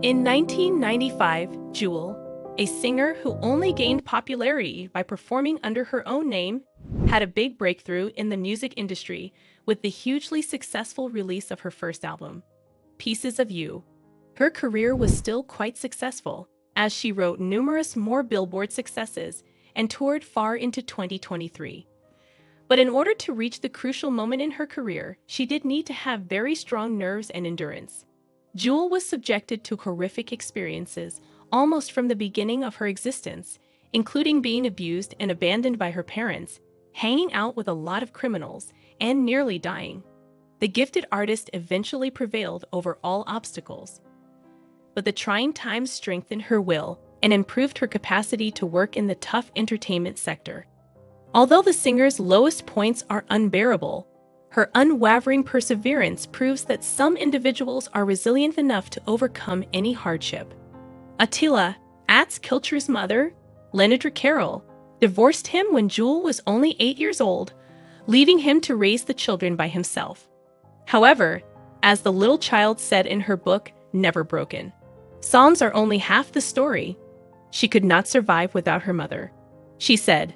In 1995, Juel, a singer who only gained popularity by performing under her own name, had a big breakthrough in the music industry with the hugely successful release of her first album, Pieces of You. Her career was still quite successful, as she wrote numerous more Billboard successes and toured far into 2023. But in order to reach the crucial moment in her career, she did need to have very strong nerves and endurance. Juel was subjected to horrific experiences almost from the beginning of her existence, including being abused and abandoned by her parents, hanging out with a lot of criminals, and nearly dying. The gifted artist eventually prevailed over all obstacles. But the trying times strengthened her will and improved her capacity to work in the tough entertainment sector. Although the singer's lowest points are unbearable, her unwavering perseverance proves that some individuals are resilient enough to overcome any hardship. Attila, Kilcher's mother, Lenedra Carroll, divorced him when Juel was only 8 years old, leaving him to raise the children by himself. However, as the little child said in her book, Never Broken, songs are only half the story. She could not survive without her mother. She said,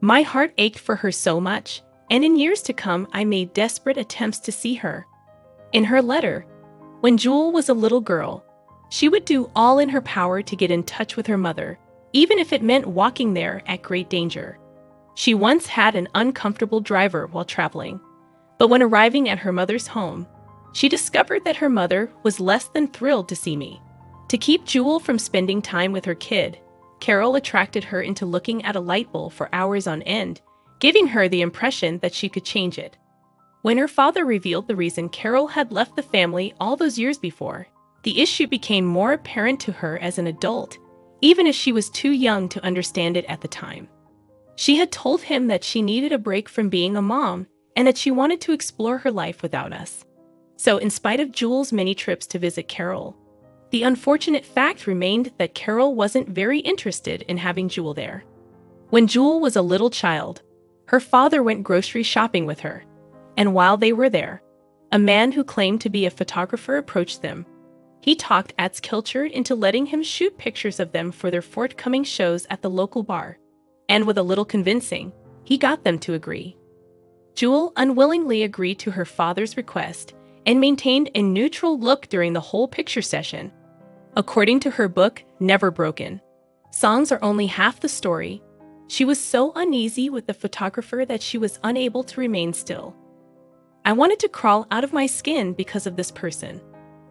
"My heart ached for her so much, and in years to come I made desperate attempts to see her." In her letter, when Juel was a little girl, she would do all in her power to get in touch with her mother, even if it meant walking there at great danger. She once had an uncomfortable driver while traveling, but when arriving at her mother's home, she discovered that her mother was less than thrilled to see me. To keep Juel from spending time with her kid, Carol attracted her into looking at a light bulb for hours on end, giving her the impression that she could change it. When her father revealed the reason Carol had left the family all those years before, the issue became more apparent to her as an adult, even if she was too young to understand it at the time. She had told him that she needed a break from being a mom and that she wanted to explore her life without us. So in spite of Juel's many trips to visit Carol, the unfortunate fact remained that Carol wasn't very interested in having Juel there. When Juel was a little child, her father went grocery shopping with her, and while they were there, a man who claimed to be a photographer approached them. He talked Kilcher into letting him shoot pictures of them for their forthcoming shows at the local bar, and with a little convincing, he got them to agree. Juel unwillingly agreed to her father's request and maintained a neutral look during the whole picture session. According to her book, Never Broken, songs are only half the story. She was so uneasy with the photographer that she was unable to remain still. "I wanted to crawl out of my skin because of this person.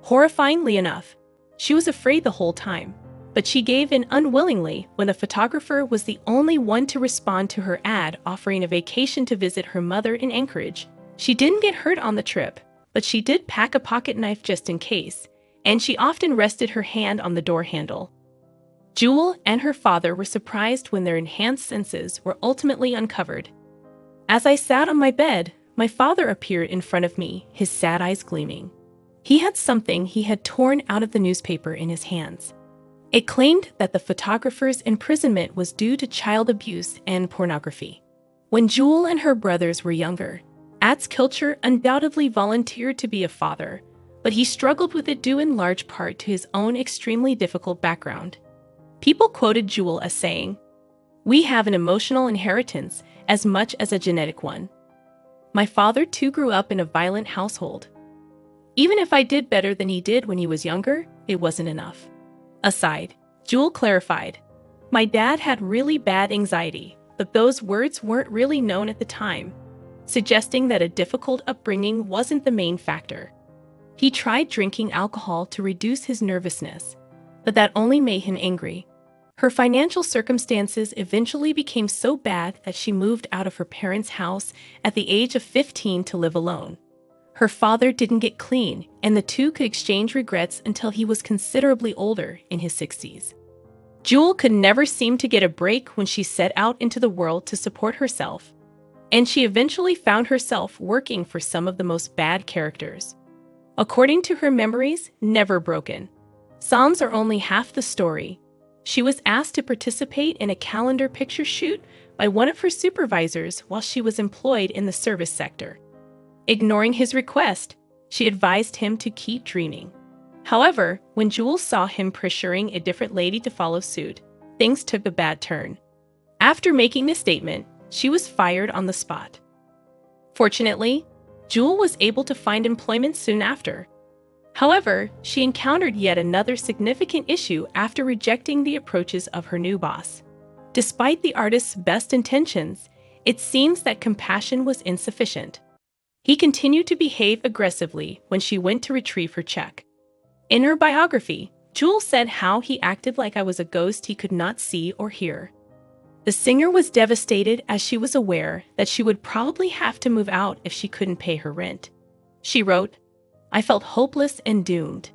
Horrifyingly enough, she was afraid the whole time, but she gave in unwillingly when the photographer was the only one to respond to her ad offering a vacation to visit her mother in Anchorage. She didn't get hurt on the trip, but she did pack a pocket knife just in case, and she often rested her hand on the door handle." Juel and her father were surprised when their enhanced senses were ultimately uncovered. "As I sat on my bed, my father appeared in front of me, his sad eyes gleaming. He had something he had torn out of the newspaper in his hands. It claimed that the photographer's imprisonment was due to child abuse and pornography. When Juel and her brothers were younger, Kilcher undoubtedly volunteered to be a father, but he struggled with it due in large part to his own extremely difficult background. People quoted Juel as saying, "We have an emotional inheritance as much as a genetic one. My father too grew up in a violent household. Even if I did better than he did when he was younger, it wasn't enough." Aside, Juel clarified, "My dad had really bad anxiety, but those words weren't really known at the time," suggesting that a difficult upbringing wasn't the main factor. He tried drinking alcohol to reduce his nervousness, but that only made him angry. Her financial circumstances eventually became so bad that she moved out of her parents' house at the age of 15 to live alone. Her father didn't get clean, and the two could exchange regrets until he was considerably older, in his 60s. Juel could never seem to get a break when she set out into the world to support herself, and she eventually found herself working for some of the most bad characters. According to her memories, Never Broken, songs are only half the story. She was asked to participate in a calendar picture shoot by one of her supervisors while she was employed in the service sector. Ignoring his request, she advised him to keep dreaming. However, when Juel saw him pressuring a different lady to follow suit, things took a bad turn. After making this statement, she was fired on the spot. Fortunately, Juel was able to find employment soon after. However, she encountered yet another significant issue after rejecting the approaches of her new boss. Despite the artist's best intentions, it seems that compassion was insufficient. He continued to behave aggressively when she went to retrieve her check. In her biography, Juel said how he acted like I was a ghost he could not see or hear. The singer was devastated as she was aware that she would probably have to move out if she couldn't pay her rent. She wrote, "I felt hopeless and doomed.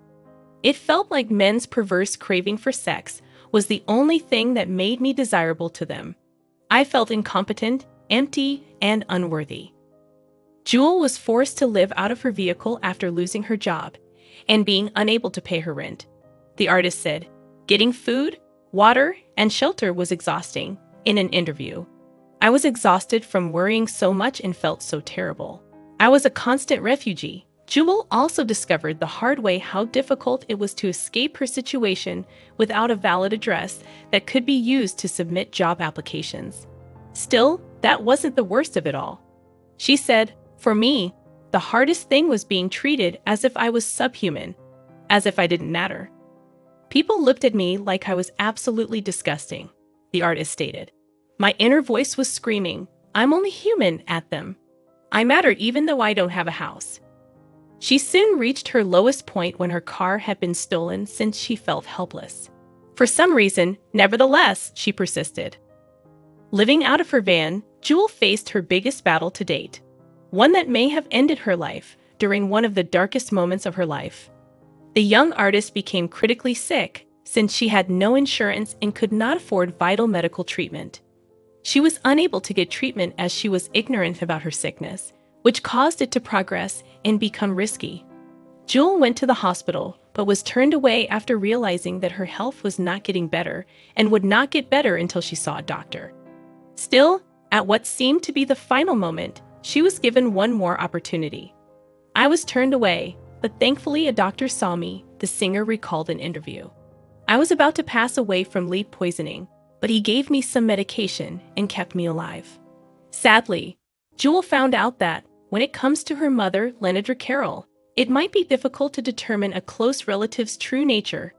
It felt like men's perverse craving for sex was the only thing that made me desirable to them. I felt incompetent, empty, and unworthy." Juel was forced to live out of her vehicle after losing her job and being unable to pay her rent. The artist said, "Getting food, water, and shelter was exhausting." In an interview, "I was exhausted from worrying so much and felt so terrible. I was a constant refugee." Juel also discovered the hard way how difficult it was to escape her situation without a valid address that could be used to submit job applications. Still, that wasn't the worst of it all. She said, "For me, the hardest thing was being treated as if I was subhuman, as if I didn't matter. People looked at me like I was absolutely disgusting," the artist stated. "My inner voice was screaming, 'I'm only human,' at them. I matter even though I don't have a house." She soon reached her lowest point when her car had been stolen since she felt helpless. For some reason, nevertheless, she persisted. Living out of her van, Juel faced her biggest battle to date, one that may have ended her life during one of the darkest moments of her life. The young artist became critically sick since she had no insurance and could not afford vital medical treatment. She was unable to get treatment as she was ignorant about her sickness, which caused it to progress and become risky. Juel went to the hospital, but was turned away after realizing that her health was not getting better and would not get better until she saw a doctor. Still, at what seemed to be the final moment, she was given one more opportunity. "I was turned away, but thankfully a doctor saw me," the singer recalled in an interview. "I was about to pass away from lead poisoning, but he gave me some medication and kept me alive." Sadly, Juel found out that, when it comes to her mother, Lenedra Carroll, it might be difficult to determine a close relative's true nature.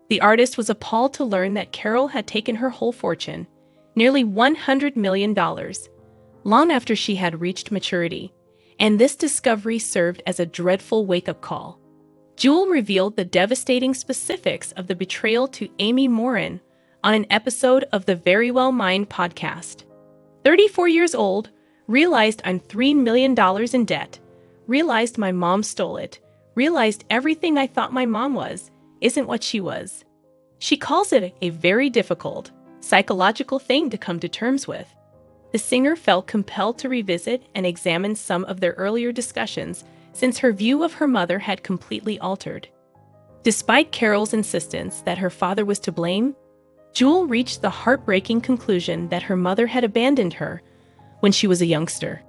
The artist was appalled to learn that Carroll had taken her whole fortune, nearly $100 million, long after she had reached maturity, and this discovery served as a dreadful wake-up call. Juel revealed the devastating specifics of the betrayal to Amy Morin on an episode of the Very Well Mind podcast. 34 years old, realized I'm $3 million in debt, realized my mom stole it, realized everything I thought my mom was isn't what she was. She calls it a very difficult, psychological thing to come to terms with. The singer felt compelled to revisit and examine some of their earlier discussions since her view of her mother had completely altered. Despite Carroll's insistence that her father was to blame, Juel reached the heartbreaking conclusion that her mother had abandoned her when she was a youngster.